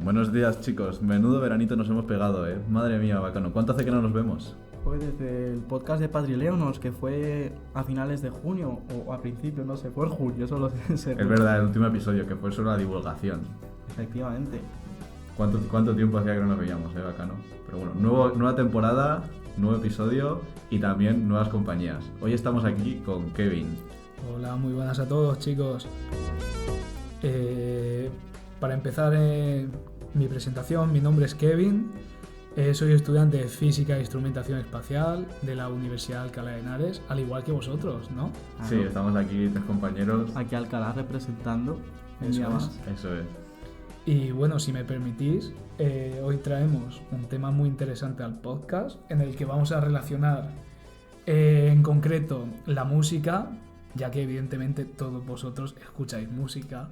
Buenos días, chicos. Menudo veranito nos hemos pegado, ¿eh? Madre mía, bacano. ¿Cuánto hace que no nos vemos? Fue desde el podcast de Padrileonos, que fue a finales de junio, o a principios, no sé, fue en julio, solo sé. Es verdad, el último episodio, que fue sobre la divulgación. Efectivamente. ¿Cuánto tiempo hacía que no nos veíamos, bacano? Pero bueno, nueva temporada, nuevo episodio y también nuevas compañías. Hoy estamos aquí con Kevin. Hola, muy buenas a todos, chicos. Para empezar mi presentación, mi nombre es Kevin. Soy estudiante de Física e Instrumentación Espacial de la Universidad de Alcalá de Henares, al igual que vosotros, ¿no? Sí, estamos aquí tres compañeros. Aquí Alcalá representando. Eso es. Eso es. Y bueno, si me permitís, hoy traemos un tema muy interesante al podcast en el que vamos a relacionar en concreto la música, ya que evidentemente todos vosotros escucháis música,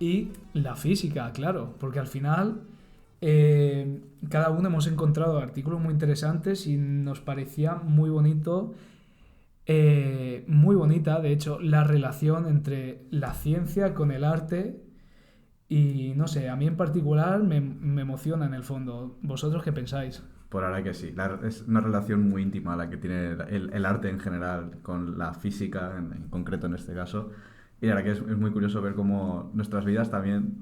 y la física, claro, porque al final cada uno hemos encontrado artículos muy interesantes y nos parecía muy bonito, muy bonita, de hecho, la relación entre la ciencia con el arte. Y no sé, a mí en particular me emociona en el fondo. ¿Vosotros qué pensáis? Por ahora que sí. Es una relación muy íntima la que tiene el arte en general con la física, en concreto en este caso. Y la verdad que es muy curioso ver cómo nuestras vidas también,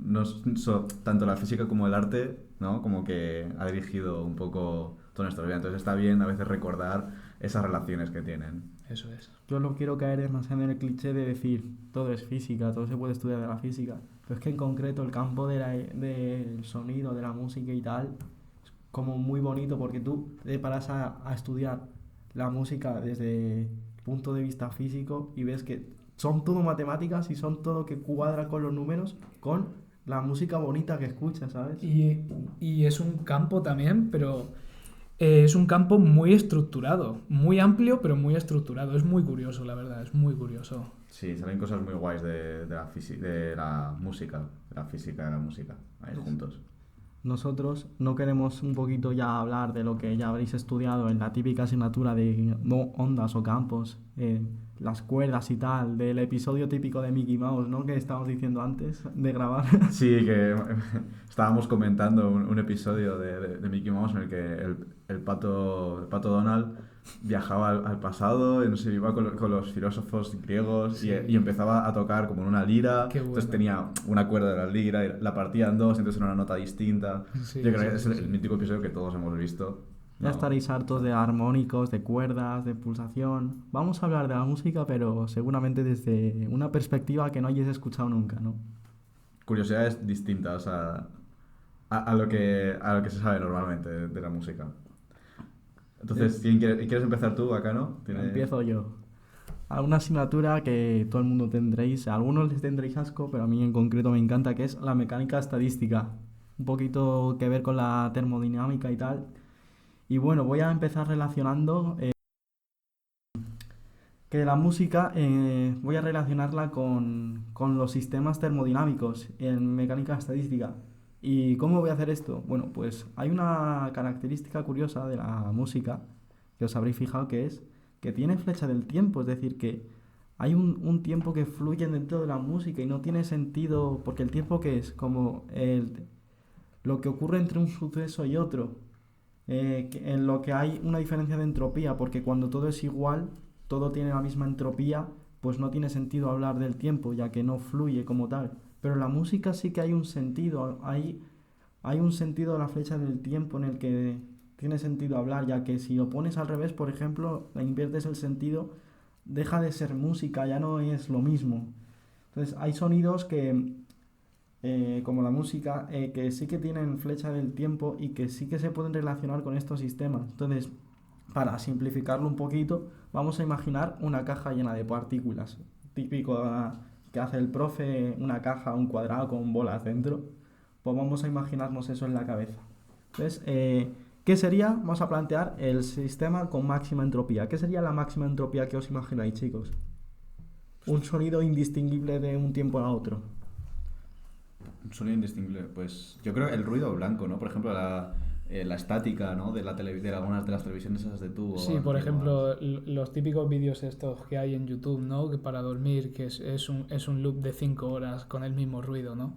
tanto la física como el arte, ¿no? Como que ha dirigido un poco toda nuestra vida. Entonces está bien a veces recordar esas relaciones que tienen. Eso es. Yo no quiero caer más en el cliché de decir todo es física, todo se puede estudiar de la física. Pero es que en concreto el campo del sonido, de la música y tal, es como muy bonito porque tú te paras a estudiar la música desde el punto de vista físico y ves que son todo matemáticas y son todo que cuadra con los números, con la música bonita que escuchas, ¿sabes? Y es un campo también, pero es un campo muy estructurado, muy amplio, pero muy estructurado. Es muy curioso, la verdad, es muy curioso. Sí, salen cosas muy guays de la música, de la física y de la música, ahí juntos. Nosotros no queremos un poquito ya hablar de lo que ya habréis estudiado en la típica asignatura de ondas o campos, las cuerdas y tal, del episodio típico de Mickey Mouse, ¿no? Que estábamos diciendo antes de grabar. Sí, que estábamos comentando un episodio de Mickey Mouse en el que el pato Donald viajaba al pasado, y no sé, iba con los filósofos griegos. Sí. y empezaba a tocar como en una lira. Qué bueno. Entonces tenía una cuerda de la lira y la partía en dos, entonces era una nota distinta. Sí, yo creo que sí, es el mítico episodio que todos hemos visto. Ya estaréis hartos de armónicos, de cuerdas, de pulsación. Vamos a hablar de la música, pero seguramente desde una perspectiva que no hayáis escuchado nunca, ¿no? Curiosidades distintas a lo que se sabe normalmente de la música. Entonces, ¿quieres empezar tú acá, no? Empiezo yo. A una asignatura que todo el mundo tendréis, a algunos les tendréis asco, pero a mí en concreto me encanta, que es la mecánica estadística. Un poquito que ver con la termodinámica y tal. Y bueno, voy a empezar relacionando que la música voy a relacionarla con los sistemas termodinámicos en mecánica estadística. ¿Y cómo voy a hacer esto? Bueno, pues hay una característica curiosa de la música que os habréis fijado, que es que tiene flecha del tiempo, es decir, que hay un tiempo que fluye dentro de la música y no tiene sentido, porque el tiempo que es como lo que ocurre entre un suceso y otro, en lo que hay una diferencia de entropía, porque cuando todo es igual, todo tiene la misma entropía, pues no tiene sentido hablar del tiempo, ya que no fluye como tal. Pero en la música sí que hay un sentido, hay un sentido de la flecha del tiempo en el que tiene sentido hablar, ya que si lo pones al revés, por ejemplo, le inviertes el sentido, deja de ser música, ya no es lo mismo. Entonces hay sonidos que, como la música, que sí que tienen flecha del tiempo y que sí que se pueden relacionar con estos sistemas. Entonces, para simplificarlo un poquito, vamos a imaginar una caja llena de partículas, típico que hace el profe, una caja, un cuadrado con bolas dentro. Pues vamos a imaginarnos eso en la cabeza. Entonces, ¿qué sería? Vamos a plantear el sistema con máxima entropía. ¿Qué sería la máxima entropía que os imagináis, chicos? Un sonido indistinguible de un tiempo a otro. Un sonido indistinguible, pues yo creo el ruido blanco, ¿no? Por ejemplo, la estática, ¿no? De algunas de las televisiones esas de tubo. Sí, por ejemplo, los típicos vídeos estos que hay en YouTube, ¿no? Que para dormir, que es un loop de 5 horas con el mismo ruido, ¿no?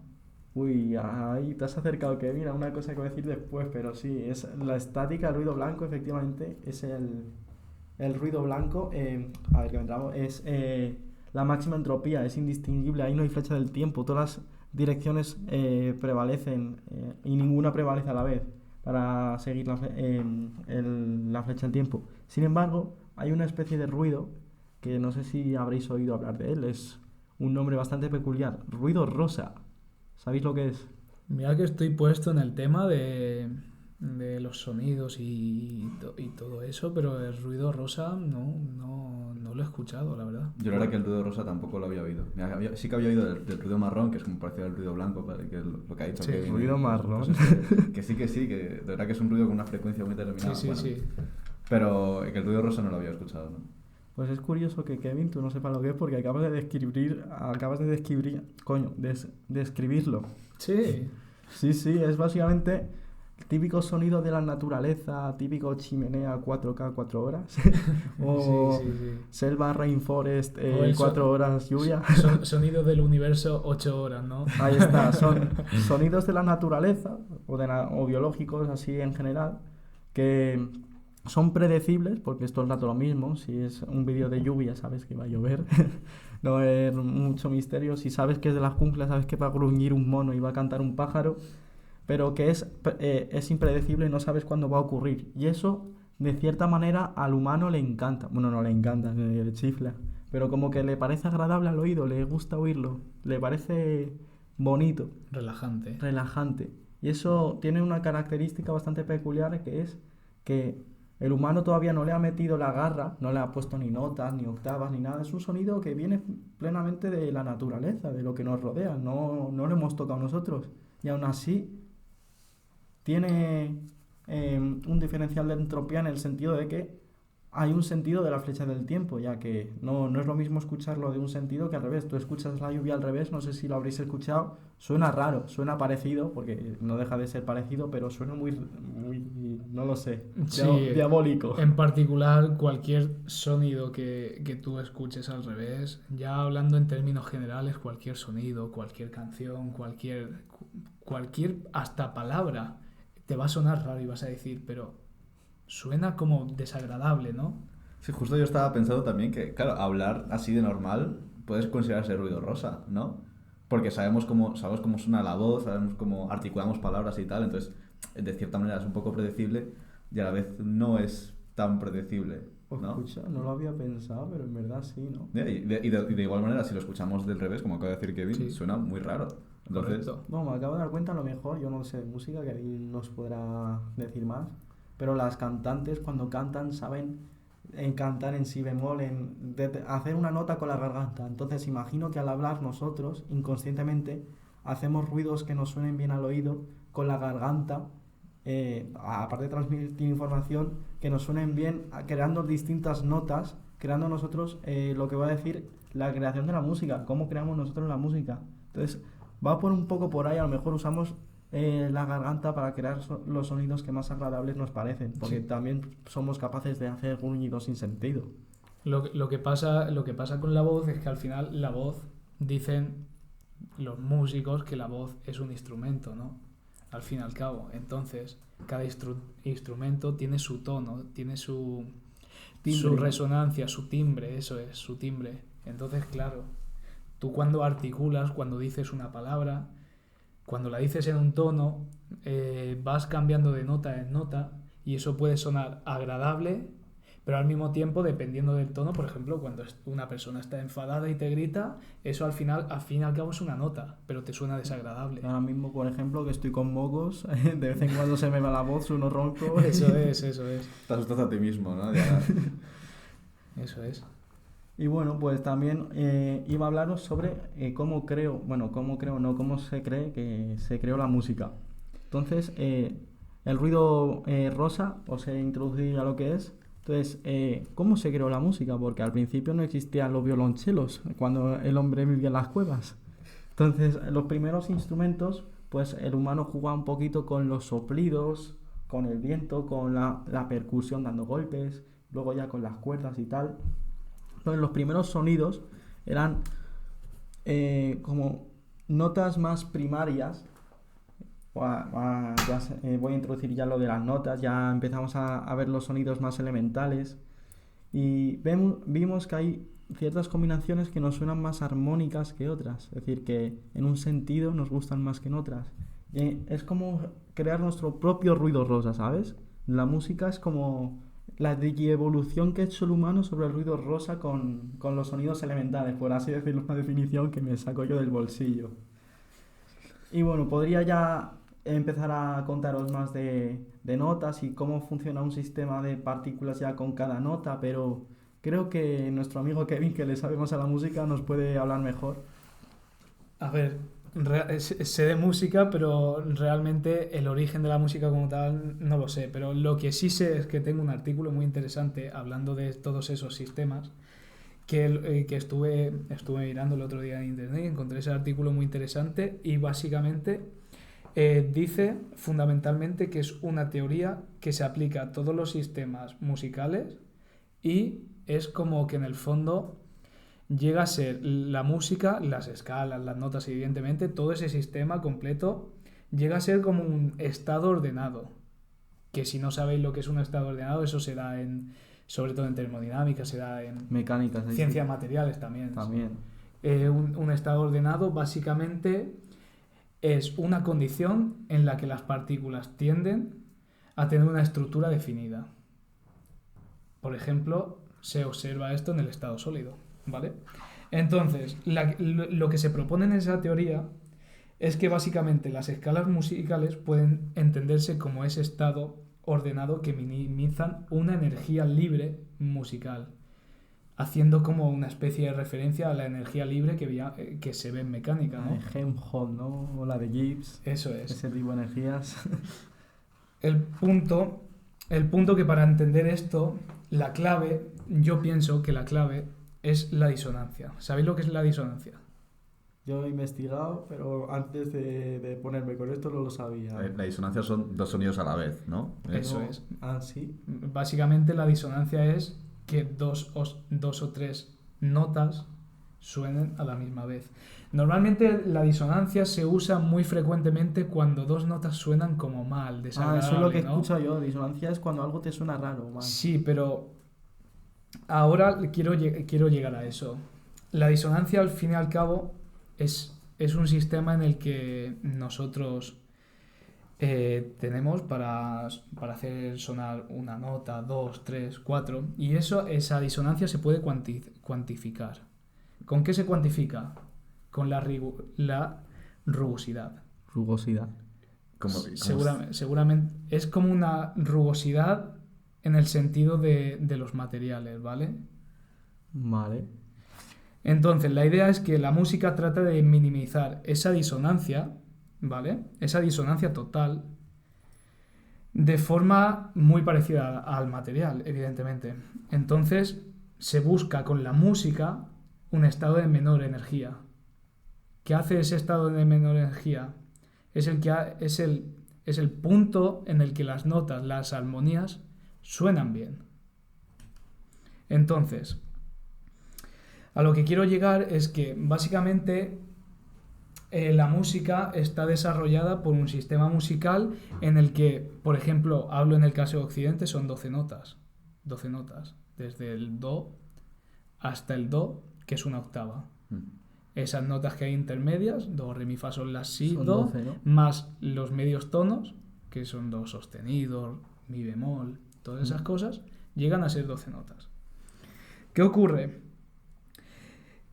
Uy, ahí te has acercado, Kevin, a una cosa que voy a decir después, pero sí, es la estática, el ruido blanco, efectivamente, es el ruido blanco, a ver, que me trabo, es la máxima entropía, es indistinguible, ahí no hay flecha del tiempo, todas las direcciones prevalecen y ninguna prevalece a la vez para seguir la flecha del tiempo. Sin embargo, hay una especie de ruido que no sé si habréis oído hablar de él, es un nombre bastante peculiar, ruido rosa. ¿Sabéis lo que es? Mira que estoy puesto en el tema de los sonidos y todo eso, pero el ruido rosa no lo he escuchado, la verdad. Yo la verdad que el ruido rosa tampoco lo había oído. Mira, sí que había oído del ruido marrón, que es como parecido al ruido blanco, ¿vale? Que es lo que ha dicho. Sí, Kevin, ruido marrón. Que sí, que de verdad que es un ruido con una frecuencia muy determinada. Sí. Pero que el ruido rosa no lo había escuchado, ¿no? Pues es curioso que Kevin, tú no sepas lo que es porque acabas de describirlo. Sí. Sí, es básicamente el típico sonido de la naturaleza, típico chimenea 4K 4 horas, o Sí. selva rainforest O el 4 horas lluvia. Sonido del universo 8 horas, ¿no? Ahí está, son sonidos de la naturaleza o biológicos así en general que son predecibles, porque esto es rato lo mismo. Si es un vídeo de lluvia, sabes que va a llover. No es mucho misterio. Si sabes que es de la jungla, sabes que va a gruñir un mono y va a cantar un pájaro. Pero que es impredecible y no sabes cuándo va a ocurrir. Y eso, de cierta manera, al humano le encanta. Bueno, no le encanta, le chifla. Pero como que le parece agradable al oído, le gusta oírlo. Le parece bonito, Relajante. relajante. Y eso tiene una característica bastante peculiar, que es que el humano todavía no le ha metido la garra, no le ha puesto ni notas, ni octavas, ni nada. Es un sonido que viene plenamente de la naturaleza, de lo que nos rodea. No lo hemos tocado nosotros. Y aún así tiene un diferencial de entropía en el sentido de que hay un sentido de la flecha del tiempo, ya que no es lo mismo escucharlo de un sentido que al revés. Tú escuchas la lluvia al revés, no sé si lo habréis escuchado, suena raro, suena parecido, porque no deja de ser parecido, pero suena muy no lo sé, Sí, diabólico. En particular, cualquier sonido que tú escuches al revés, ya hablando en términos generales, cualquier sonido, cualquier canción, cualquier hasta palabra, te va a sonar raro y vas a decir, pero suena como desagradable, ¿no? Sí, justo yo estaba pensando también que, claro, hablar así de normal puedes considerarse ruido rosa, ¿no? Porque sabemos cómo suena la voz, sabemos cómo articulamos palabras y tal, entonces, de cierta manera es un poco predecible y a la vez no es tan predecible, ¿no? Escucha, no lo había pensado, pero en verdad sí, ¿no? Y de igual manera, si lo escuchamos del revés, como acaba de decir Kevin, Sí. suena muy raro. Entonces, Correcto. No, me acabo de dar cuenta, a lo mejor, yo no sé de música, que ahí nos podrá decir más, pero las cantantes cuando cantan saben cantar en si bemol, hacer una nota con la garganta. Entonces imagino que al hablar nosotros, inconscientemente, hacemos ruidos que nos suenen bien al oído con la garganta, aparte de transmitir información, que nos suenen bien, creando distintas notas, creando nosotros lo que va a decir la creación de la música, cómo creamos nosotros la música. Entonces va por un poco por ahí, a lo mejor usamos la garganta para crear los sonidos que más agradables nos parecen, porque Sí. también somos capaces de hacer gruñidos sin sentido. Lo que pasa con la voz es que al final la voz, dicen los músicos que la voz es un instrumento, ¿no? Al fin y al cabo. Entonces, cada instrumento tiene su tono, tiene su Timbre. resonancia, su timbre, eso es, su timbre. Entonces, claro, tú cuando articulas, cuando dices una palabra, cuando la dices en un tono, vas cambiando de nota en nota y eso puede sonar agradable, pero al mismo tiempo, dependiendo del tono, por ejemplo, cuando una persona está enfadada y te grita, eso al fin y al cabo es una nota, pero te suena desagradable. Ahora mismo, por ejemplo, que estoy con mocos, de vez en cuando se me va la voz, sueno ronco. Eso es. te asustas a ti mismo, ¿no? Ya. Eso es. Y bueno, pues también iba a hablaros sobre cómo se cree que se creó la música. Entonces, el ruido rosa, os he introducido a lo que es. Entonces, ¿cómo se creó la música? Porque al principio no existían los violonchelos cuando el hombre vivía en las cuevas. Entonces, los primeros instrumentos, pues el humano jugaba un poquito con los soplidos, con el viento, con la percusión dando golpes, luego ya con las cuerdas y tal. Entonces, los primeros sonidos eran como notas más primarias. Voy a introducir ya lo de las notas, ya empezamos a ver los sonidos más elementales y vimos que hay ciertas combinaciones que nos suenan más armónicas que otras, es decir, que en un sentido nos gustan más que en otras. Es como crear nuestro propio ruido rosa, ¿sabes? La música es como la evolución que ha hecho el humano sobre el ruido rosa con los sonidos elementales, por así decirlo, una definición que me saco yo del bolsillo. Y bueno, podría ya empezar a contaros más de notas y cómo funciona un sistema de partículas ya con cada nota, pero creo que nuestro amigo Kevin, que le sabemos a la música, nos puede hablar mejor. A ver, sé de música, pero realmente el origen de la música como tal no lo sé. Pero lo que sí sé es que tengo un artículo muy interesante hablando de todos esos sistemas que estuve mirando el otro día en internet y encontré ese artículo muy interesante y básicamente dice fundamentalmente que es una teoría que se aplica a todos los sistemas musicales y es como que en el fondo llega a ser la música, las escalas, las notas, evidentemente, todo ese sistema completo llega a ser como un estado ordenado. Que si no sabéis lo que es un estado ordenado, eso se da sobre todo en termodinámica, se da en mecánicas, ciencias materiales también. Sí. Un estado ordenado básicamente es una condición en la que las partículas tienden a tener una estructura definida. Por ejemplo, se observa esto en el estado sólido, ¿vale? Entonces, lo que se propone en esa teoría es que básicamente las escalas musicales pueden entenderse como ese estado ordenado que minimizan una energía libre musical, haciendo como una especie de referencia a la energía libre que se ve en mecánica, ¿no? Helmholtz, ¿no? O la de Gibbs. Eso es. Ese tipo de energías. El punto que para entender esto, la clave, yo pienso que la clave es la disonancia. ¿Sabéis lo que es la disonancia? Yo he investigado, pero antes de ponerme con esto no lo sabía. La disonancia son dos sonidos a la vez, ¿no? Eso es. Ah, sí. Básicamente la disonancia es que dos o tres notas suenen a la misma vez. Normalmente la disonancia se usa muy frecuentemente cuando dos notas suenan como mal, desagradable, eso es lo que he ¿no? escuchado yo. Disonancia es cuando algo te suena raro o mal. Sí, pero ahora quiero llegar a eso. La disonancia, al fin y al cabo, es un sistema en el que nosotros tenemos para hacer sonar una nota, 2, 3, 4, y esa disonancia se puede cuantificar. ¿Con qué se cuantifica? Con la rugosidad. Rugosidad. Seguramente es como una rugosidad en el sentido de los materiales, ¿vale? Vale. Entonces, la idea es que la música trata de minimizar esa disonancia, ¿vale? Esa disonancia total, de forma muy parecida al material, evidentemente. Entonces, se busca con la música un estado de menor energía. ¿Qué hace ese estado de menor energía? Es el punto en el que las notas, las armonías, suenan bien. Entonces, a lo que quiero llegar es que básicamente la música está desarrollada por un sistema musical en el que, por ejemplo, hablo en el caso de Occidente, son 12 notas. 12 notas. Desde el Do hasta el Do, que es una octava. Esas notas que hay intermedias, Do, Re, Mi, Fa, Sol, La, Si, Son Do, 12, ¿no? más los medios tonos, que son Do sostenido, Mi bemol, todas esas cosas, llegan a ser 12 notas. ¿Qué ocurre?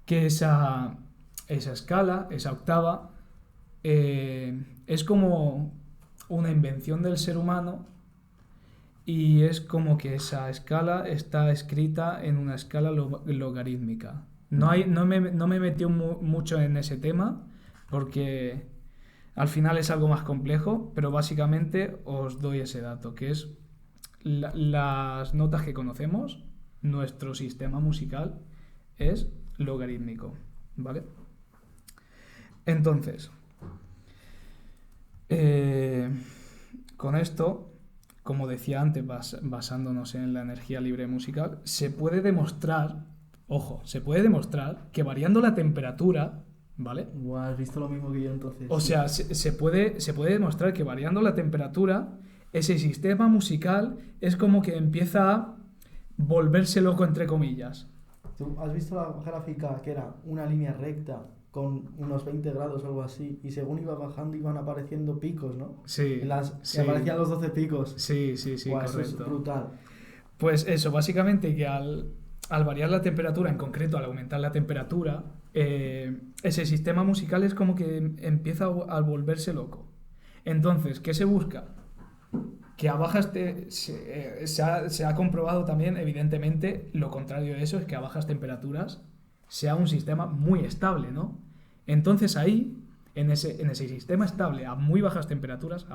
Que esa escala, esa octava, es como una invención del ser humano y es como que esa escala está escrita en una escala logarítmica. No me metí mucho en ese tema porque al final es algo más complejo, pero básicamente os doy ese dato, que es las notas que conocemos, nuestro sistema musical es logarítmico, ¿vale? Entonces, con esto, como decía antes, basándonos en la energía libre musical, se puede demostrar que variando la temperatura ¿vale? Buah, has visto lo mismo que yo entonces. O Sí. sea, se puede demostrar que variando la temperatura, ese sistema musical es como que empieza a volverse loco, entre comillas. ¿Tú has visto la gráfica que era una línea recta con unos 20 grados o algo así? Y según iba bajando iban apareciendo picos, ¿no? Sí, Que aparecían los 12 picos. sí, Buah, eso es correcto. brutal. Pues eso, básicamente que al variar la temperatura, en concreto al aumentar la temperatura, ese sistema musical es como que empieza a volverse loco. Entonces, ¿qué se busca? Que a bajas se ha comprobado también, evidentemente, lo contrario de eso es que a bajas temperaturas sea un sistema muy estable, ¿no? Entonces ahí, en ese sistema estable a muy bajas temperaturas,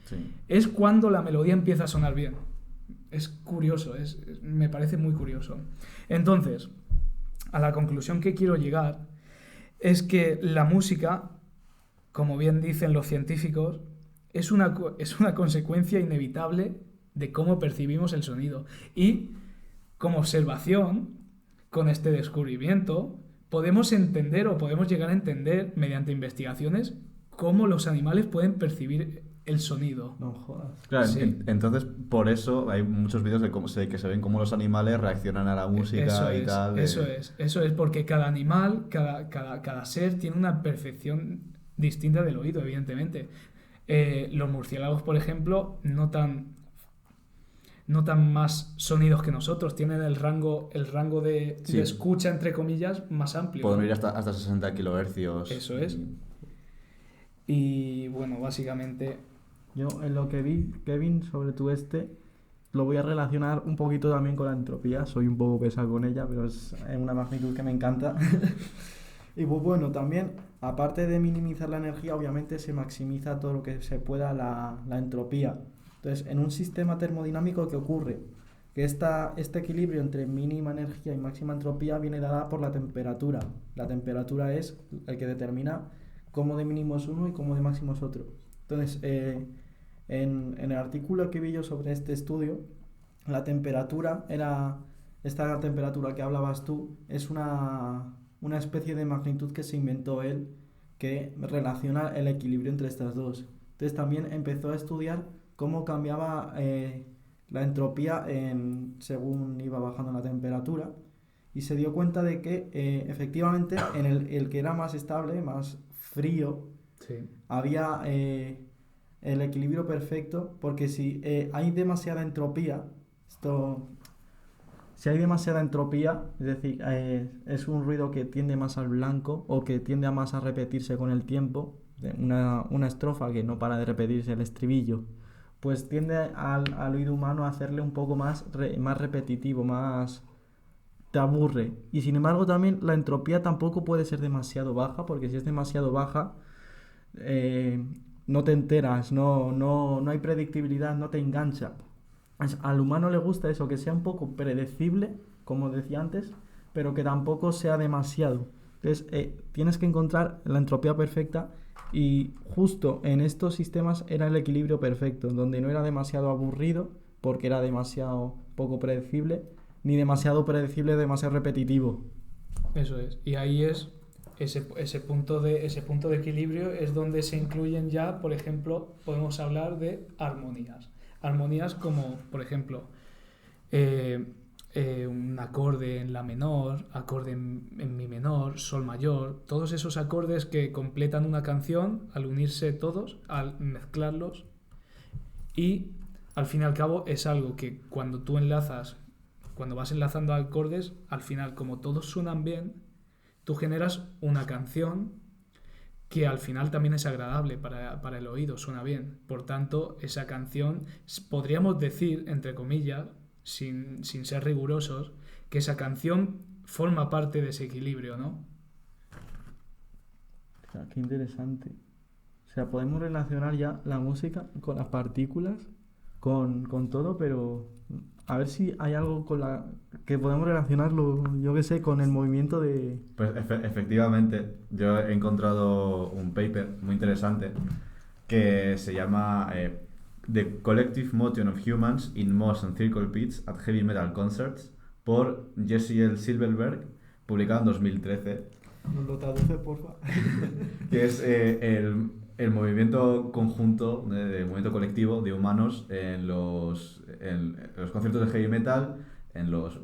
Sí. es cuando la melodía empieza a sonar bien. Es curioso, me parece muy curioso. Entonces, a la conclusión que quiero llegar es que la música, como bien dicen los científicos, es una consecuencia inevitable de cómo percibimos el sonido. Y como observación, con este descubrimiento, podemos entender o podemos llegar a entender, mediante investigaciones, cómo los animales pueden percibir el sonido. No jodas. Claro, Sí. entonces por eso hay muchos vídeos que se ven cómo los animales reaccionan a la música Eso y es, tal. eso es, porque cada animal, cada ser tiene una percepción distinta del oído, evidentemente. Los murciélagos, por ejemplo, notan más sonidos que nosotros, tienen el rango de Sí. escucha, entre comillas, más amplio. Pueden ¿no? ir hasta 60 kilohercios. Eso es. Y bueno, básicamente, Yo en lo que vi, Kevin, sobre tu lo voy a relacionar un poquito también con la entropía. Soy un poco pesado con ella, pero es en una magnitud que me encanta. Y pues bueno, también, aparte de minimizar la energía, obviamente se maximiza todo lo que se pueda la entropía. Entonces, en un sistema termodinámico, ¿qué ocurre? Que este equilibrio entre mínima energía y máxima entropía viene dada por la temperatura. La temperatura es el que determina cómo de mínimo es uno y cómo de máximo es otro. Entonces, en el artículo que vi yo sobre este estudio, la temperatura esta temperatura que hablabas tú, es una especie de magnitud que se inventó él que relaciona el equilibrio entre estas dos. Entonces también empezó a estudiar cómo cambiaba la entropía según iba bajando la temperatura y se dio cuenta de que efectivamente en el que era más estable, más frío, sí. había el equilibrio perfecto, porque si hay demasiada entropía, si hay demasiada entropía, es decir, es un ruido que tiende más al blanco o que tiende a más a repetirse con el tiempo, una estrofa que no para de repetirse, el estribillo, pues tiende al oído humano a hacerle un poco más repetitivo, más te aburre. Y sin embargo también la entropía tampoco puede ser demasiado baja, porque si es demasiado baja no te enteras, no hay predictibilidad, no te engancha. Al humano le gusta eso, que sea un poco predecible, como decía antes, pero que tampoco sea demasiado. Entonces tienes que encontrar la entropía perfecta y justo en estos sistemas era el equilibrio perfecto, donde no era demasiado aburrido porque era demasiado poco predecible, ni demasiado predecible, demasiado repetitivo. Eso es. Y ahí es ese punto de equilibrio es donde se incluyen ya, por ejemplo, podemos hablar de armonías. Armonías como, por ejemplo, un acorde en la menor, acorde en mi menor, sol mayor, todos esos acordes que completan una canción al unirse todos, al mezclarlos, y al fin y al cabo es algo que cuando vas enlazando acordes, al final como todos suenan bien, tú generas una canción que al final también es agradable para el oído, suena bien. Por tanto, esa canción, podríamos decir, entre comillas, sin ser rigurosos, que esa canción forma parte de ese equilibrio, ¿no? O sea, qué interesante. O sea, podemos relacionar ya la música con las partículas, con todo, pero a ver si hay algo que podemos relacionarlo, yo qué sé, con el movimiento de... Pues efectivamente, yo he encontrado un paper muy interesante que se llama The Collective Motion of Humans in Motion Circle Pitch at Heavy Metal Concerts por Jesse L. Silverberg, publicado en 2013. ¿Nos lo traduce, porfa? Que es el movimiento conjunto, el movimiento colectivo de humanos en los conciertos de heavy metal, en los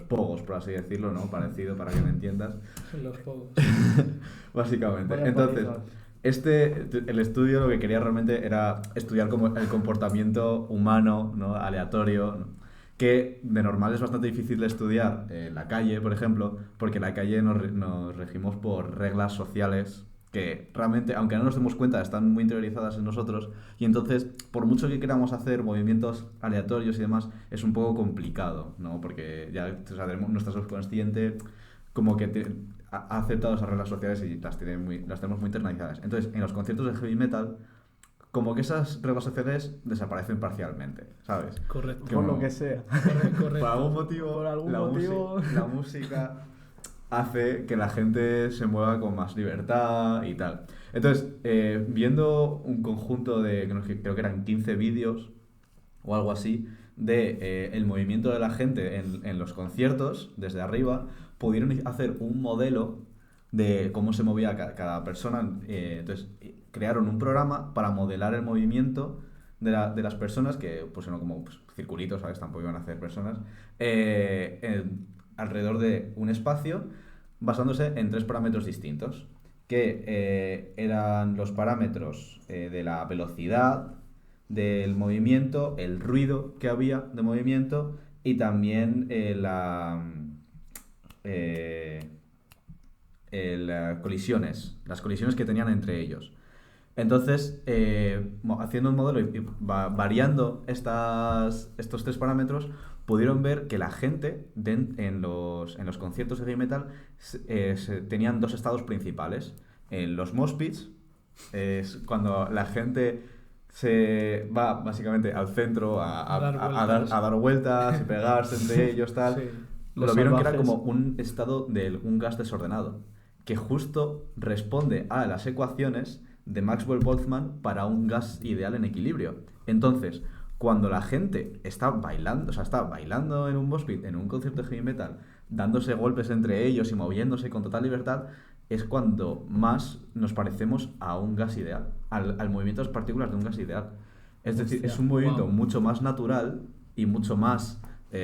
pogos, por así decirlo, ¿no? Parecido, para que me entiendas. Los pogos. Básicamente. Vaya Entonces, palizas. el estudio lo que quería realmente era estudiar como el comportamiento humano, ¿no? Aleatorio, ¿no? Que de normal es bastante difícil de estudiar en la calle, por ejemplo, porque en la calle nos regimos por reglas sociales que realmente, aunque no nos demos cuenta, están muy interiorizadas en nosotros, y entonces, por mucho que queramos hacer movimientos aleatorios y demás, es un poco complicado, ¿no? Porque ya, o sea, nuestro subconsciente como que ha aceptado esas reglas sociales y las tenemos muy internalizadas. Entonces, en los conciertos de heavy metal, como que esas reglas sociales desaparecen parcialmente, ¿sabes? Correcto. Por lo que sea. Correcto. Por algún motivo, Por algún motivo. La música hace que la gente se mueva con más libertad y tal. Entonces, viendo un conjunto de, creo que eran 15 vídeos o algo así, de el movimiento de la gente en los conciertos, desde arriba, pudieron hacer un modelo de cómo se movía cada persona. Entonces, crearon un programa para modelar el movimiento de las personas, que pusieron como circulitos, ¿sabes? Tampoco iban a hacer personas, alrededor de un espacio, basándose en 3 parámetros distintos, que eran los parámetros de la velocidad del movimiento, el ruido que había de movimiento y también las colisiones que tenían entre ellos. Entonces, haciendo un modelo y variando estos 3 parámetros, pudieron ver que la gente en los conciertos de heavy metal tenían 2 estados principales. En los mosh pits es cuando la gente se va básicamente al centro a dar vueltas y pegarse entre ellos, tal. Sí. Lo vieron que era como un estado de un gas desordenado, que justo responde a las ecuaciones de Maxwell-Boltzmann para un gas ideal en equilibrio. Entonces, cuando la gente está bailando en un mosh pit, en un concierto de heavy metal, dándose golpes entre ellos y moviéndose con total libertad, es cuando más nos parecemos a un gas ideal, al movimiento de las partículas de un gas ideal. Es decir, es un movimiento mucho más natural y mucho más... o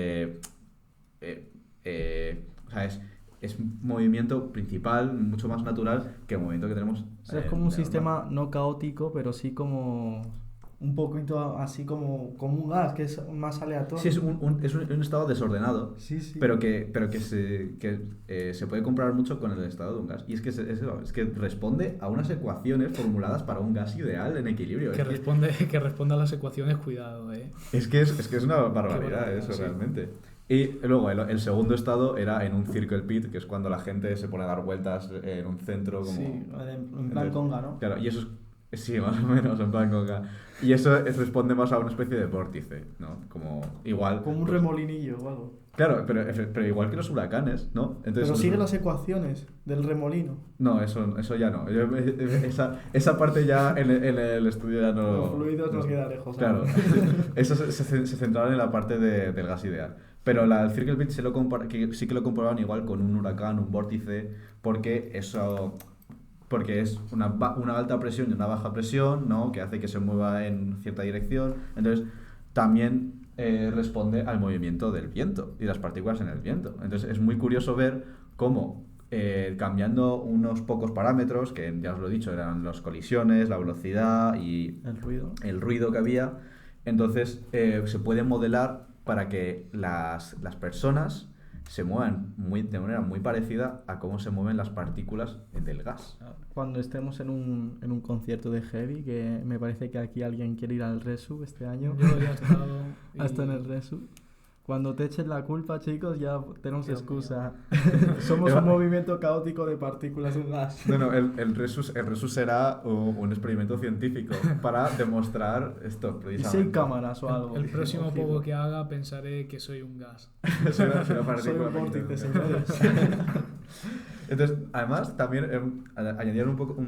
sea, es un movimiento principal, mucho más natural que el movimiento que tenemos. O sea, es como un sistema no caótico, pero sí como un poquito así como un gas, que es más aleatorio. Sí, es un estado desordenado, sí. pero que se puede comparar mucho con el estado de un gas. Y es que responde a unas ecuaciones formuladas para un gas ideal en equilibrio. Que responde a las ecuaciones, cuidado, ¿eh? Es que es una barbaridad eso, sí. Realmente. Y luego el segundo estado era en un circle pit, que es cuando la gente se pone a dar vueltas en un centro como... Sí, en plan conga, ¿no? Claro, y eso es... Sí, más o menos, en plan conga. Y eso responde más a una especie de vórtice, ¿no? Como igual... Como un remolinillo o algo. Claro, pero igual que los huracanes, ¿no? Entonces, pero sigue las ecuaciones del remolino. No, eso ya no. Esa parte ya en el estudio ya no... Los fluidos nos queda lejos. Claro. Eso se centraron en la parte del gas ideal. Pero el circle pit sí que lo comprobaban igual con un huracán, un vórtice, porque es una alta presión y una baja presión, ¿no? Que hace que se mueva en cierta dirección. Entonces, también responde al movimiento del viento y las partículas en el viento. Entonces, es muy curioso ver cómo, cambiando unos pocos parámetros, que ya os lo he dicho, eran las colisiones, la velocidad y el ruido que había, entonces se puede modelar para que las personas se muevan de manera muy parecida a cómo se mueven las partículas del gas. Cuando estemos en un concierto de heavy, que me parece que aquí alguien quiere ir al Resu este año. Yo ya he estado... Hasta en el Resu. Cuando te echen la culpa, chicos, ya tenemos excusa. Somos un movimiento caótico de partículas de gas. No, el Resu será un experimento científico para demostrar esto, precisamente. Y sin cámaras o algo. El próximo poco que haga pensaré que soy un gas. Soy un vórtice, señores. Entonces, además, también añadieron un poco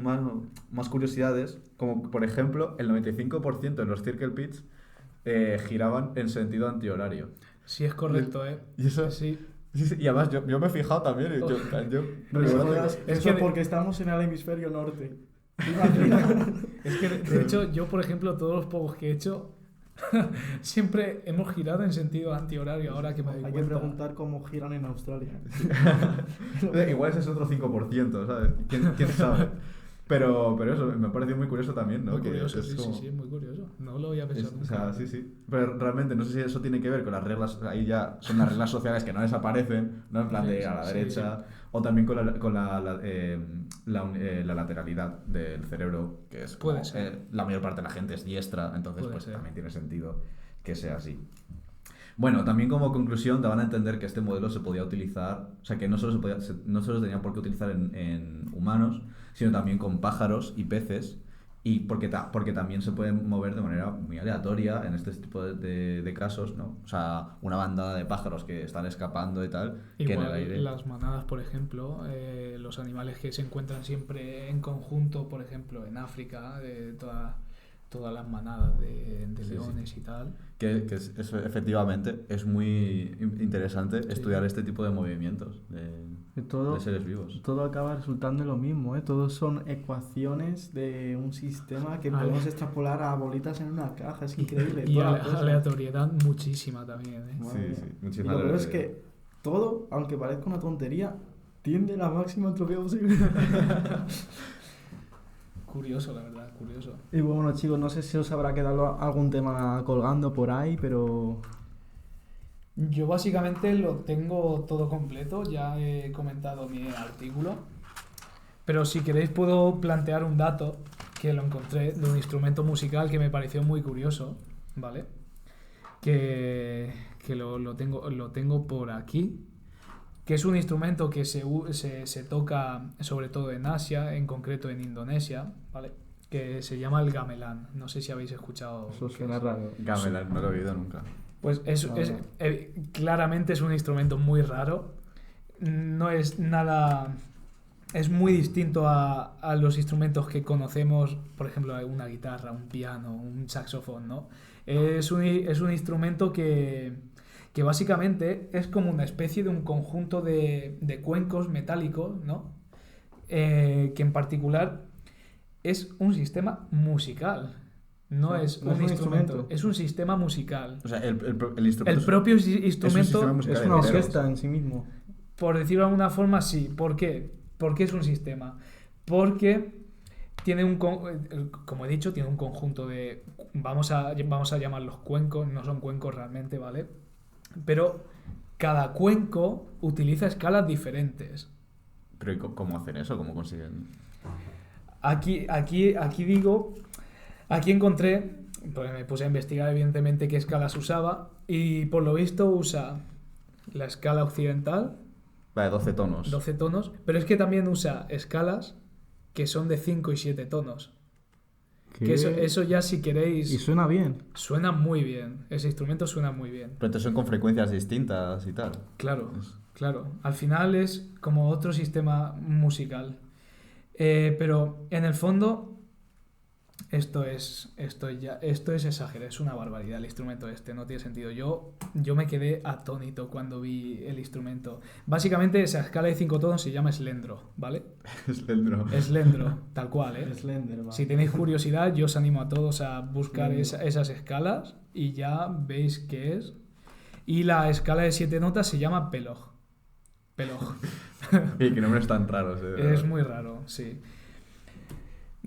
más curiosidades, como por ejemplo, el 95% de los circle pits giraban en sentido antihorario. Sí, es correcto, ¿eh? Y eso, sí. Sí, sí, y además yo me he fijado también. No les yo- jodas, Es eso que- porque estamos en el hemisferio norte. Es que, de hecho, yo, por ejemplo, todos los pogos que he hecho, siempre hemos girado en sentido antihorario, ahora que me doy Hay que cuenta. preguntar cómo giran en Australia. Igual ese es otro 5%, ¿sabes? ¿Quién sabe? Pero eso, me ha parecido muy curioso también, ¿no? Muy Que curioso, es sí, como- sí, muy curioso. No lo había pensado o nunca. sea, sí, sí. Pero realmente no sé si eso tiene que ver con las reglas, ahí ya son las reglas sociales que no desaparecen, ¿no? En plan de a la Sí, derecha, o también con la lateralidad del cerebro, que es como, Puede ser. la mayor parte de la gente es diestra, entonces Puede pues ser. también tiene sentido que sea así. Bueno, también como conclusión daban a entender que este modelo se podía utilizar, o sea, que no solo no solo se tenía por qué utilizar en humanos, sino también con pájaros y peces, y porque también se pueden mover de manera muy aleatoria en este tipo de casos, ¿no? O sea, una bandada de pájaros que están escapando y tal, que en el Igual aire... las manadas, por ejemplo, los animales que se encuentran siempre en conjunto, por ejemplo, en África, todas las manadas de Sí, sí. leones y tal. Que eso efectivamente es muy interesante Sí. estudiar este tipo de movimientos Que todo, de seres vivos. todo acaba resultando en lo mismo, ¿eh? Todos son ecuaciones de un sistema que podemos extrapolar a bolitas en una caja. Es increíble. Y todas las cosas. aleatoriedad muchísima también. Madre mía. Sí, Y muchísimas lo peor es gracias. que todo, aunque parezca una tontería, tiende a la máxima entropía posible. Curioso, la verdad, curioso. Y bueno, chicos, no sé si os habrá quedado algún tema colgando por ahí, pero Yo básicamente lo tengo todo completo, ya he comentado mi artículo, pero si queréis puedo plantear un dato que lo encontré de un instrumento musical que me pareció muy curioso, ¿vale? Que lo tengo por aquí, que es un instrumento que se toca sobre todo en Asia, en concreto en Indonesia, ¿vale? Que se llama el gamelan. No sé si habéis escuchado. eso qué suena es. raro. Gamelan, no lo he oído nunca. Pues No, no. claramente es un instrumento muy raro. No es nada. Es muy distinto a los instrumentos que conocemos, por ejemplo, una guitarra, un piano, un saxofón, ¿no? Es un instrumento que básicamente es como una especie de un conjunto de cuencos metálicos, ¿no? Que en particular es un sistema musical. No O sea, es no es un un instrumento, instrumento. es un sistema musical. O sea, el El instrumento propio es un sistema instrumento, musical Es una entero. orquesta en sí mismo. por decirlo de alguna forma, sí. ¿Por qué? ¿Por qué es un sistema? Porque tiene como he dicho, tiene un conjunto de, vamos a llamarlos cuencos, no son cuencos realmente, ¿vale? Pero cada cuenco utiliza escalas diferentes. Pero ¿y cómo hacen eso? ¿Cómo consiguen? Aquí encontré, pues me puse a investigar evidentemente qué escalas usaba y por lo visto usa la escala occidental, Vale, 12 tonos. 12 tonos, pero es que también usa escalas que son de 5 y 7 tonos. Que eso ya si Y queréis suena bien. suena muy bien, ese instrumento suena muy bien. Pero entonces son con frecuencias distintas y tal. Claro, claro. Al final es como otro sistema musical. Pero en el fondo esto es exagerado, es una barbaridad el instrumento este, no tiene sentido. Yo me quedé atónito cuando vi el instrumento. Básicamente esa escala de 5 tonos se llama slendro, ¿vale? Slendro. Slendro, tal cual, ¿eh? Slender, va. Si tenéis curiosidad, yo os animo a todos a buscar Slendro. esas escalas y ya veis qué es. Y la escala de 7 notas se llama peloj. Peloj. Y qué nombres tan raros, de verdad. Es muy raro, sí.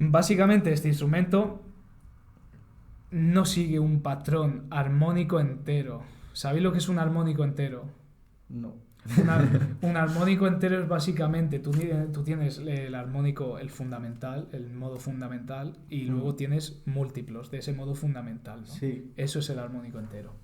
Básicamente este instrumento no sigue un patrón armónico entero. ¿Sabéis lo que es un armónico entero? No. Un armónico entero es básicamente, tú tienes el armónico, el fundamental, el modo fundamental, y luego tienes múltiplos de ese modo fundamental, ¿no? Sí. Eso es el armónico entero.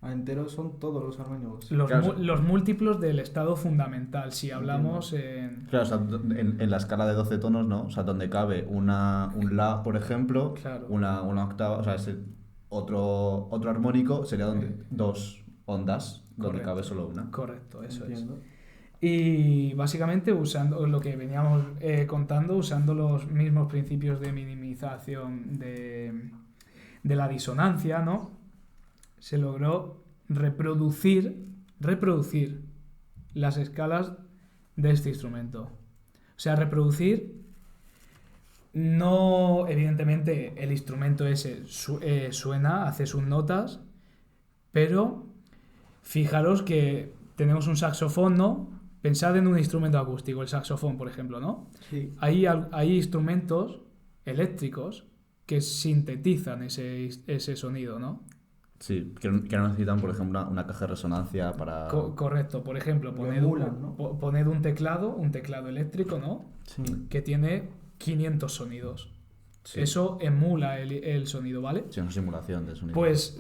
A enteros son todos los armónicos. Claro. Los múltiplos del estado fundamental, si hablamos en... Claro, o sea, en la escala de 12 tonos, ¿no? O sea, donde cabe un la, por ejemplo, Claro. una octava, o sea, ese otro armónico sería donde dos ondas, donde Correcto. cabe solo una. Correcto, eso es. Entiendo. Y básicamente usando lo que veníamos contando, usando los mismos principios de minimización de la disonancia, ¿no? Se logró reproducir las escalas de este instrumento. O sea, reproducir, no, evidentemente el instrumento ese suena, hace sus notas, pero fijaros que tenemos un saxofón, ¿no? Pensad en un instrumento acústico, el saxofón, por ejemplo, ¿no? Sí. Hay instrumentos eléctricos que sintetizan ese sonido, ¿no? Sí, que no necesitan, por ejemplo, una caja de resonancia para... Correcto, por ejemplo, Lo poned, emulan, ¿no? poned un teclado eléctrico, ¿no? Sí. Que tiene 500 sonidos. Sí. Eso emula el sonido, ¿vale? Sí, una simulación de sonido. Pues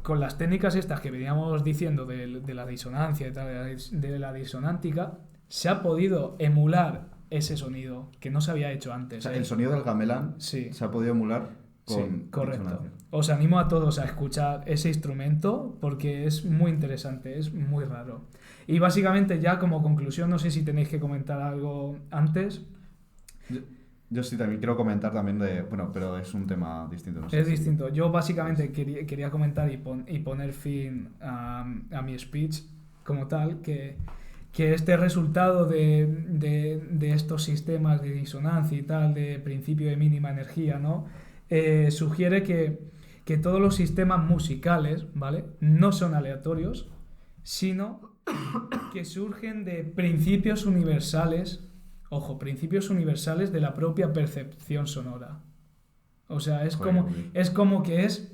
con las técnicas estas que veníamos diciendo de la disonancia y tal, de la disonántica, se ha podido emular ese sonido que no se había hecho O antes. sea, el sonido del gamelán Sí. se ha podido emular con Sí, correcto. disonancia. Os animo a todos a escuchar ese instrumento porque es muy interesante, es muy raro. Y básicamente ya como conclusión, no sé si tenéis que comentar algo antes. Yo sí también quiero comentar también de... Bueno, pero es un tema distinto. No sé Es si- distinto. Yo básicamente quería comentar y poner fin a mi speech como tal, que este resultado de estos sistemas de disonancia y tal, de principio de mínima energía, ¿no? Sugiere que todos los sistemas musicales, ¿vale? No son aleatorios, sino que surgen de principios universales, ojo, principios universales de la propia percepción sonora. O sea, Joder, es como que es,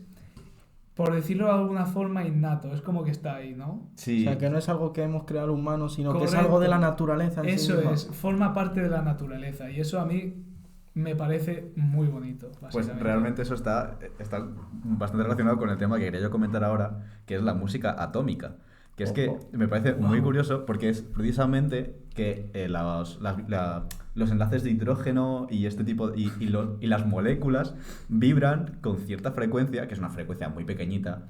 por decirlo de alguna forma, innato, es como que está ahí, ¿no? Sí, O sea, que no es algo que hemos creado humanos, sino que es Correcto. algo de la naturaleza en sí Eso misma. es, forma parte de la naturaleza y eso a mí me parece muy bonito. pues Básicamente. realmente eso está bastante relacionado con el tema que quería yo comentar ahora, que es la música atómica. Que es que Ojo. me parece muy Wow. curioso porque es precisamente que los enlaces de hidrógeno y este tipo y las moléculas vibran con cierta frecuencia, que es una frecuencia muy pequeñita,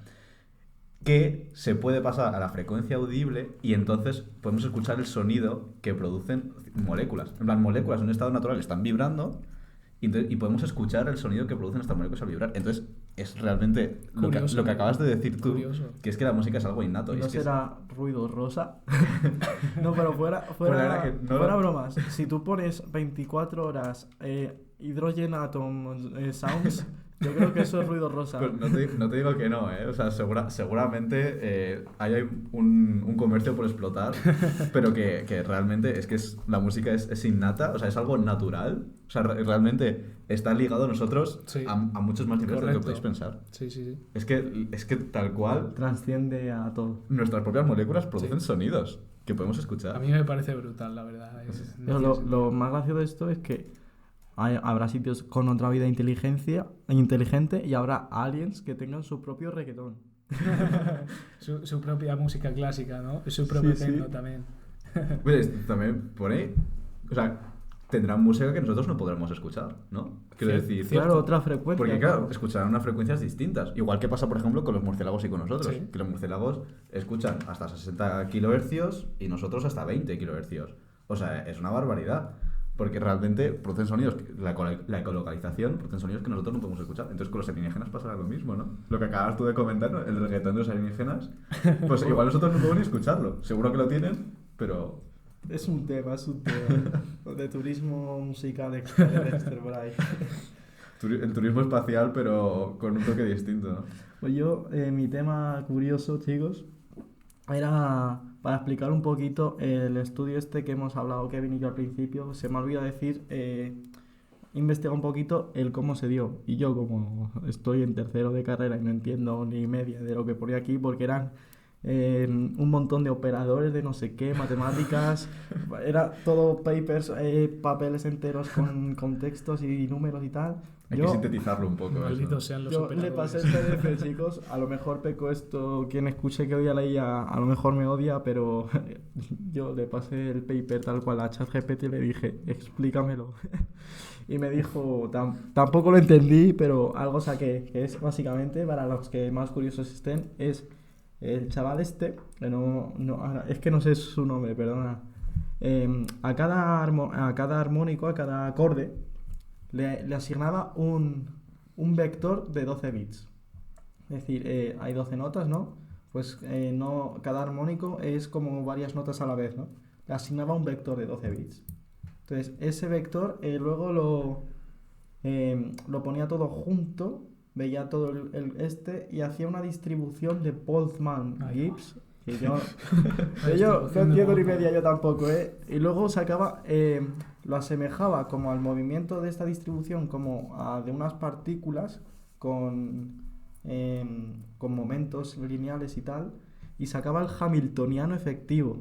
que se puede pasar a la frecuencia audible y entonces podemos escuchar el sonido que producen moléculas. En plan, moléculas en un estado natural están vibrando y podemos escuchar el sonido que producen estas moléculas al vibrar. Entonces, es realmente Curioso. lo que acabas de decir tú, Curioso. que es que la música es algo innato. ¿Y y no es que es- será ruido rosa? No, pero Pues la verdad que no- fuera bromas. Si tú pones 24 horas Hydrogen Atom Sounds, yo creo que eso es ruido rosa. Pues no te digo que no, ¿eh? O sea, seguramente ahí hay un comercio por explotar, pero que realmente es que la música es innata, o sea, es algo natural. O sea, realmente está ligado a nosotros Sí. a muchos más niveles de lo que Correcto. podéis pensar. Sí, sí, sí. Es que tal cual, Transciende a todo. nuestras propias moléculas producen Sí. sonidos que podemos escuchar. A mí me parece brutal, la verdad. Pero lo más gracioso de esto es que habrá sitios con otra vida inteligente y habrá aliens que tengan su propio reggaetón. su propia música clásica, ¿no? Su propio Sí, techno sí. también. Pues también pone, o sea, tendrán música que nosotros no podremos escuchar, ¿no? Quiero decir, Claro, otra frecuencia. porque claro, escucharán unas frecuencias distintas. Igual que pasa, por ejemplo, con los murciélagos y con nosotros. Sí. Que los murciélagos escuchan hasta 60 kilohercios y nosotros hasta 20 kilohercios. O sea, es una barbaridad. Porque realmente producen sonidos, la ecolocalización producen sonidos que nosotros no podemos escuchar. Entonces con los alienígenas pasará lo mismo, ¿no? Lo que acabas tú de comentar, ¿no? El reggaetón de los alienígenas. Pues igual nosotros no podemos ni escucharlo. Seguro que lo tienen, pero... Es un tema. De turismo musical extraterrestre por ahí. El turismo espacial, pero con un toque distinto, ¿no? Pues yo, mi tema curioso, chicos, era para explicar un poquito el estudio este que hemos hablado, Kevin y yo al principio. Se me olvidó decir, investigar un poquito el cómo se dio. Y yo, como estoy en tercero de carrera y no entiendo ni media de lo que ponía aquí, porque eran un montón de operadores de no sé qué, matemáticas, era todo papers, papeles enteros con textos y números y tal. Hay que sintetizarlo un poco. Malditos eso. sean los Yo operadores. le pasé el PDF, chicos. A lo mejor peco esto. Quien escuche que odia la IA, a lo mejor me odia, pero yo le pasé el paper tal cual a ChatGPT y le dije, explícamelo. Y me dijo, tampoco lo entendí, pero algo saqué, que es básicamente, para los que más curiosos estén, es el chaval este, que es que no sé su nombre, perdona. A cada armónico, a cada acorde, le asignaba un vector de 12 bits. Es decir, hay 12 notas, ¿no? pues no, cada armónico es como varias notas a la vez, ¿no? Le asignaba un vector de 12 bits. Entonces, ese vector luego lo ponía todo junto, veía todo y hacía una distribución de Boltzmann-Gibbs, que yo no entiendo ni media yo tampoco, ¿eh? Y luego sacaba, lo asemejaba como al movimiento de esta distribución, como de unas partículas con momentos lineales y tal, y sacaba el hamiltoniano efectivo.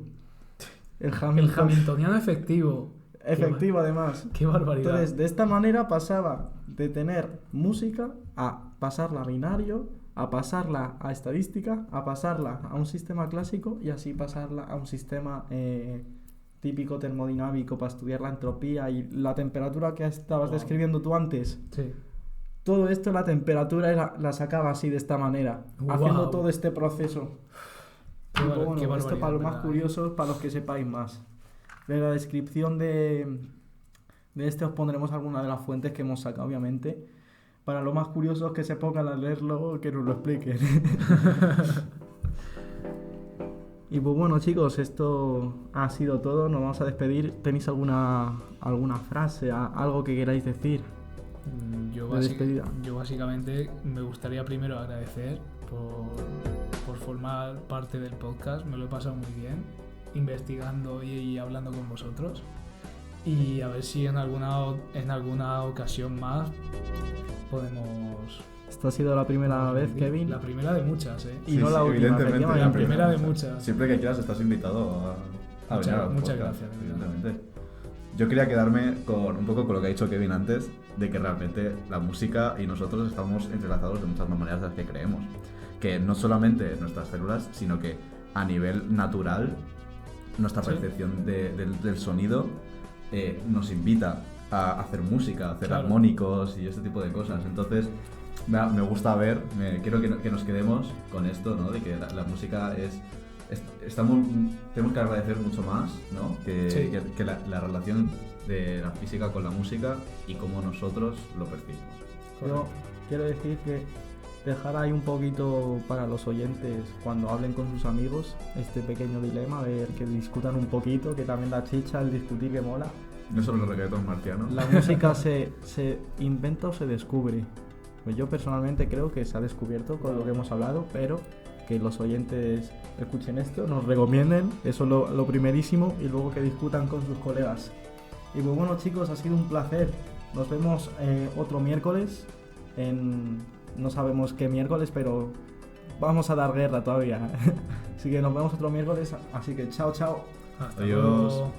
El hamiltoniano efectivo. Efectivo, además. Qué barbaridad. Entonces, de esta manera pasaba de tener música a pasarla a binario, a pasarla a estadística, a pasarla a un sistema clásico y así pasarla a un sistema típico termodinámico para estudiar la entropía y la temperatura que estabas describiendo tú antes. Sí. Todo esto, la temperatura la sacaba así, de esta manera, haciendo todo este proceso. Bueno, esto para los más curiosos, para los que sepáis más. En la descripción de este os pondremos alguna de las fuentes que hemos sacado, obviamente. Para los más curiosos que se pongan a leerlo, que nos lo expliquen. Y pues bueno, chicos, esto ha sido todo. Nos vamos a despedir. ¿Tenéis alguna frase, algo que queráis decir? Yo básicamente me gustaría primero agradecer por formar parte del podcast. Me lo he pasado muy bien investigando y hablando con vosotros, y a ver si en alguna ocasión más podemos... Esta ha sido la primera vez, Kevin. La primera de muchas, y no la última, evidentemente. La primera de muchas. Siempre que quieras estás invitado a venir al podcast. Muchas gracias. Evidentemente. Yo quería quedarme un poco con lo que ha dicho Kevin antes, de que realmente la música y nosotros estamos entrelazados de muchas más maneras de las que creemos. Que no solamente nuestras células, sino que a nivel natural, nuestra percepción del sonido nos invita a hacer música, a hacer armónicos y este tipo de cosas. Entonces, me gusta quiero que nos quedemos con esto, ¿no? De que la música tenemos que agradecer mucho más, ¿no? Que la relación de la física con la música y cómo nosotros lo percibimos. Yo quiero decir que dejar ahí un poquito para los oyentes, cuando hablen con sus amigos, este pequeño dilema, ver que discutan un poquito, que también la chicha, el discutir, que mola. No solo los reggaetones marcianos. La música se inventa o se descubre. Pues yo personalmente creo que se ha descubierto con lo que hemos hablado, pero que los oyentes escuchen esto, nos recomienden, eso es lo primerísimo, y luego que discutan con sus colegas. Y pues bueno, chicos, ha sido un placer. Nos vemos otro miércoles no sabemos qué miércoles, pero vamos a dar guerra todavía. Así que nos vemos otro miércoles. Así que chao, chao. Hasta Adiós. luego.